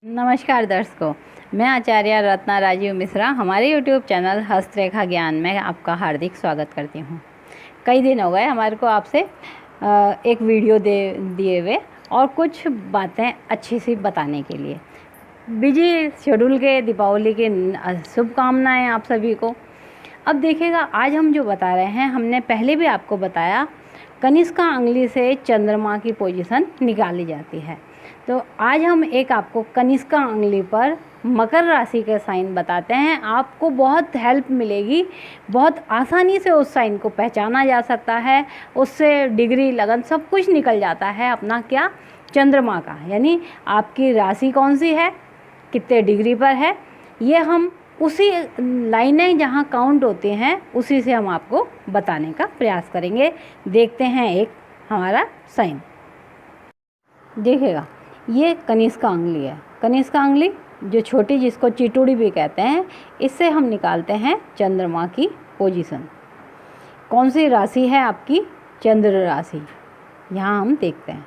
नमस्कार दर्शकों, मैं आचार्य रत्ना राजीव मिश्रा हमारे YouTube चैनल हस्तरेखा ज्ञान में आपका हार्दिक स्वागत करती हूँ। कई दिन हो गए हमारे को आपसे एक वीडियो दिए हुए और कुछ बातें अच्छी सी बताने के लिए। बिजी शेड्यूल के दीपावली की शुभकामनाएं आप सभी को। अब देखिएगा, आज हम जो बता रहे हैं, हमने पहले भी आपको बताया, कनिष्का अंगुली से चंद्रमा की पोजीशन निकाली जाती है। तो आज हम एक आपको कनिष्का अंगुली पर मकर राशि के साइन बताते हैं। आपको बहुत हेल्प मिलेगी, बहुत आसानी से उस साइन को पहचाना जा सकता है, उससे डिग्री लगन सब कुछ निकल जाता है अपना, क्या, चंद्रमा का, यानी आपकी राशि कौन सी है, कितने डिग्री पर है, ये हम उसी लाइनें जहाँ काउंट होती हैं उसी से हम आपको बताने का प्रयास करेंगे। देखते हैं एक हमारा साइन। देखिएगा, ये कनिष्का अंगुली है। कनिष्का अंगुली जो छोटी, जिसको चिटुड़ी भी कहते हैं, इससे हम निकालते हैं चंद्रमा की पोजीशन। कौन सी राशि है आपकी, चंद्र राशि, यहाँ हम देखते हैं।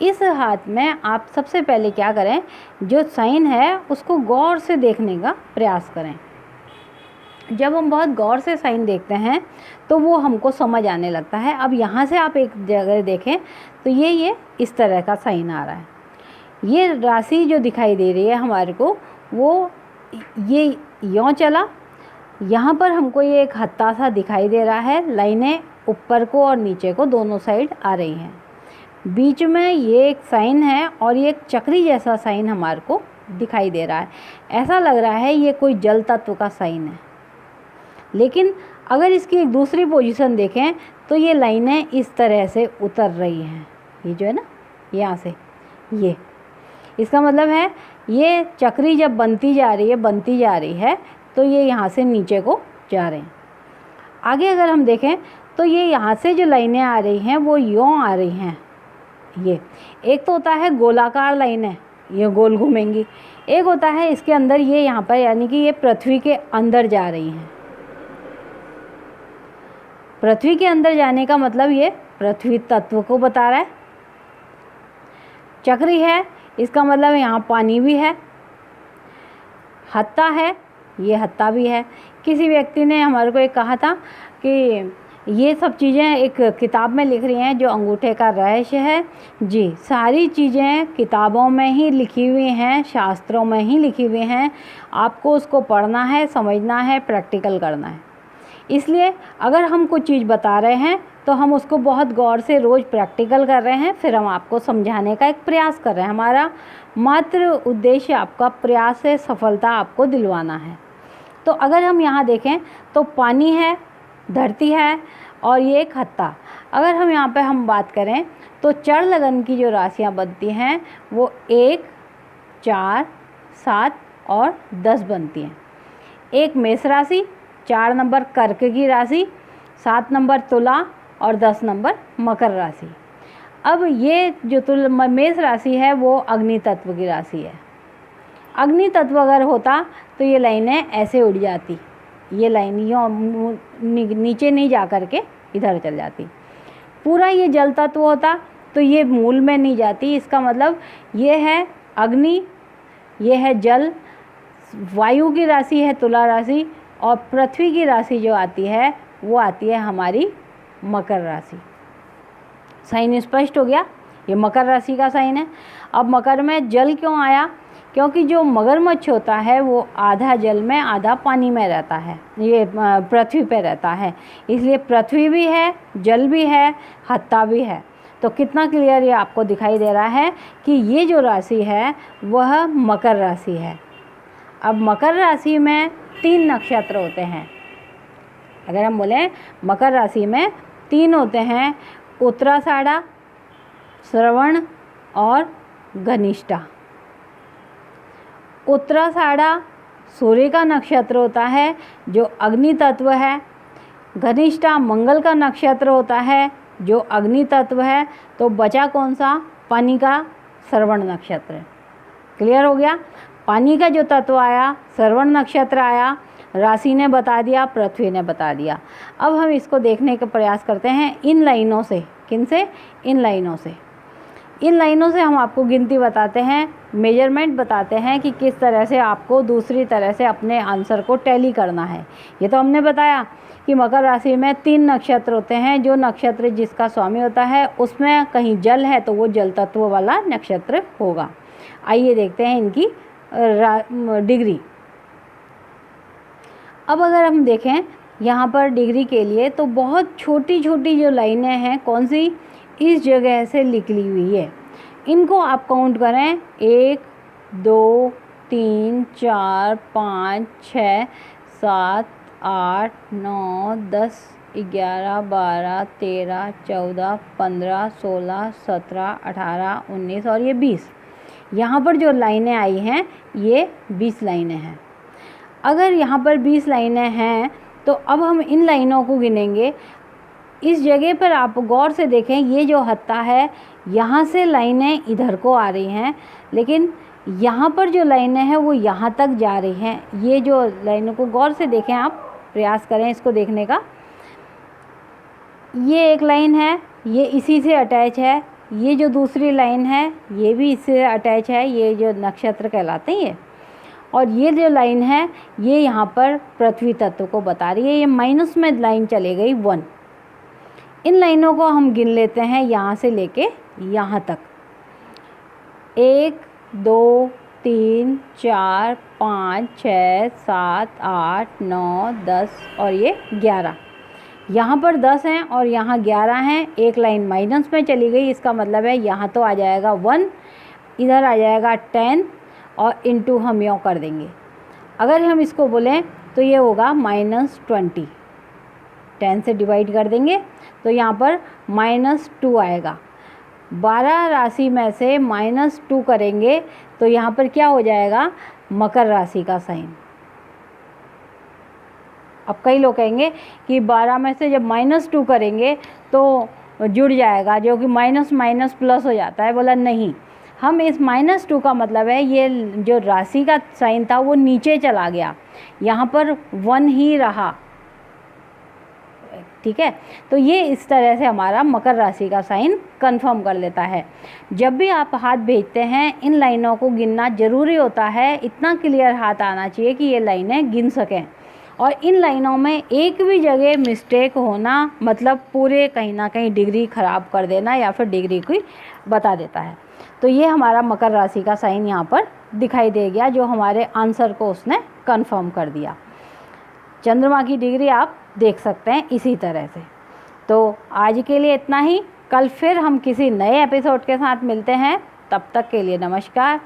इस हाथ में आप सबसे पहले क्या करें, जो साइन है उसको गौर से देखने का प्रयास करें। जब हम बहुत गौर से साइन देखते हैं तो वो हमको समझ आने लगता है। अब यहाँ से आप एक जगह देखें तो ये इस तरह का साइन आ रहा है। ये राशि जो दिखाई दे रही है हमारे को, वो ये यों चला, यहाँ पर हमको ये एक हत्ता सा दिखाई दे रहा है। लाइनें ऊपर को और नीचे को दोनों साइड आ रही हैं। बीच में ये एक साइन है और ये एक चक्री जैसा साइन हमारे को दिखाई दे रहा है। ऐसा लग रहा है ये कोई जल तत्व का साइन है। लेकिन अगर इसकी एक दूसरी पोजीशन देखें तो ये लाइनें इस तरह से उतर रही हैं। ये जो है ना, यहाँ से ये, इसका मतलब है ये चक्री जब बनती जा रही है तो ये यहाँ से नीचे को जा रहे हैं। आगे अगर हम देखें तो ये यहाँ से जो लाइनें आ रही हैं वो यों आ रही हैं। ये एक तो होता है गोलाकार लाइनें, ये गोल घूमेंगी। एक होता है इसके अंदर ये यहाँ पर, यानी कि ये पृथ्वी के अंदर जा रही हैं। पृथ्वी के अंदर जाने का मतलब ये पृथ्वी तत्व को बता रहा है। चक्री है, इसका मतलब यहाँ पानी भी है। हत्ता है, ये हत्ता भी है। किसी व्यक्ति ने हमारे को एक कहा था कि ये सब चीज़ें एक किताब में लिख रही हैं जो अंगूठे का रहस्य है। जी, सारी चीज़ें किताबों में ही लिखी हुई हैं, शास्त्रों में ही लिखी हुई हैं। आपको उसको पढ़ना है, समझना है, प्रैक्टिकल करना है। इसलिए अगर हम कुछ चीज़ बता रहे हैं तो हम उसको बहुत गौर से रोज़ प्रैक्टिकल कर रहे हैं, फिर हम आपको समझाने का एक प्रयास कर रहे हैं। हमारा मात्र उद्देश्य आपका प्रयास से सफलता आपको दिलवाना है। तो अगर हम यहाँ देखें तो पानी है, धरती है और ये एक हत्ता। अगर हम यहाँ पे हम बात करें तो चर लगन की जो राशियाँ बनती हैं वो 1, 4, 7 और 10 बनती हैं। एक मेष राशि, 4 नंबर कर्क की राशि, 7 नंबर तुला और 10 नंबर मकर राशि। अब ये जो मेष राशि है वो अग्नि तत्व की राशि है। अग्नि तत्व अगर होता तो ये लाइनें ऐसे उड़ जाती, ये लाइन यूँ नीचे नहीं जा कर के इधर चल जाती। पूरा ये जल तत्व होता तो ये मूल में नहीं जाती। इसका मतलब ये है अग्नि, ये है जल, वायु की राशि है तुला राशि, और पृथ्वी की राशि जो आती है वो आती है हमारी मकर राशि। साइन स्पष्ट हो गया, ये मकर राशि का साइन है। अब मकर में जल क्यों आया, क्योंकि जो मगरमच्छ होता है वो आधा जल में आधा पानी में रहता है, ये पृथ्वी पे रहता है। इसलिए पृथ्वी भी है, जल भी है, हत्ता भी है। तो कितना क्लियर ये आपको दिखाई दे रहा है कि ये जो राशि है वह मकर राशि है। अब मकर राशि में 3 नक्षत्र होते हैं। अगर हम बोलें मकर राशि में 3 होते हैं, उत्तराषाढ़ा, श्रवण और घनिष्ठा। उत्तराषाढ़ा सूर्य का नक्षत्र होता है जो अग्नि तत्व है। घनिष्ठा मंगल का नक्षत्र होता है जो अग्नि तत्व है। तो बचा कौन सा, पानी का श्रवण नक्षत्र। क्लियर हो गया, पानी का जो तत्व आया, श्रवण नक्षत्र आया, राशि ने बता दिया, पृथ्वी ने बता दिया। अब हम इसको देखने का प्रयास करते हैं इन लाइनों से। किन से, इन लाइनों से। इन लाइनों से हम आपको गिनती बताते हैं। मेजरमेंट बताते हैं कि किस तरह से आपको दूसरी तरह से अपने आंसर को टैली करना है। ये तो हमने बताया कि मकर राशि में 3 नक्षत्र होते हैं। जो नक्षत्र जिसका स्वामी होता है उसमें कहीं जल है तो वो जल तत्व वाला नक्षत्र होगा। आइए देखते हैं इनकी डिग्री। अब अगर हम देखें यहाँ पर डिग्री के लिए तो बहुत छोटी छोटी जो लाइनें हैं कौन सी इस जगह से निकली हुई है, इनको आप काउंट करें 1 2 3 4 5 6 7 8 9 10 11 12 13 14 15 16 17 18 19 और ये 20। यहाँ पर जो लाइनें आई हैं ये 20 लाइनें हैं। अगर यहाँ पर 20 लाइनें हैं तो अब हम इन लाइनों को गिनेंगे। इस जगह पर आप गौर से देखें, ये जो हत्था है यहाँ से लाइनें इधर को आ रही हैं, लेकिन यहाँ पर जो लाइनें हैं वो यहाँ तक जा रही हैं। ये जो लाइनों को गौर से देखें, आप प्रयास करें इसको देखने का। ये एक लाइन है, ये इसी से अटैच है। ये जो दूसरी लाइन है ये भी इससे अटैच है, ये जो नक्षत्र कहलाते हैं ये। और ये जो लाइन है ये यहाँ पर पृथ्वी तत्व को बता रही है। ये माइनस में लाइन चली गई 1। इन लाइनों को हम गिन लेते हैं यहाँ से लेके यहाँ तक। 1 2 3 4 5 6 7 8 9 10 और ये 11। यहाँ पर 10 हैं और यहाँ 11 हैं। एक लाइन माइनस में चली गई, इसका मतलब है यहाँ तो आ जाएगा 1, इधर आ जाएगा 10 और इनटू हम यूँ कर देंगे। अगर हम इसको बोलें तो ये होगा -20। 10 से डिवाइड कर देंगे तो यहाँ पर -2 आएगा। 12 राशि में से -2 करेंगे तो यहाँ पर क्या हो जाएगा, मकर राशि का साइन। अब कई लोग कहेंगे कि 12 में से जब -2 करेंगे तो जुड़ जाएगा, जो कि माइनस माइनस प्लस हो जाता है। बोला नहीं, हम इस -2 का मतलब है ये जो राशि का साइन था वो नीचे चला गया, यहाँ पर 1 ही रहा। ठीक है, तो ये इस तरह से हमारा मकर राशि का साइन कंफर्म कर लेता है। जब भी आप हाथ भेजते हैं इन लाइनों को गिनना ज़रूरी होता है। इतना क्लियर हाथ आना चाहिए कि ये लाइनें गिन सकें। और इन लाइनों में एक भी जगह मिस्टेक होना मतलब पूरे कहीं ना कहीं डिग्री ख़राब कर देना या फिर डिग्री को बता देता है। तो ये हमारा मकर राशि का साइन यहाँ पर दिखाई दे गया, जो हमारे आंसर को उसने कंफर्म कर दिया। चंद्रमा की डिग्री आप देख सकते हैं इसी तरह से। तो आज के लिए इतना ही। कल फिर हम किसी नए एपिसोड के साथ मिलते हैं। तब तक के लिए नमस्कार।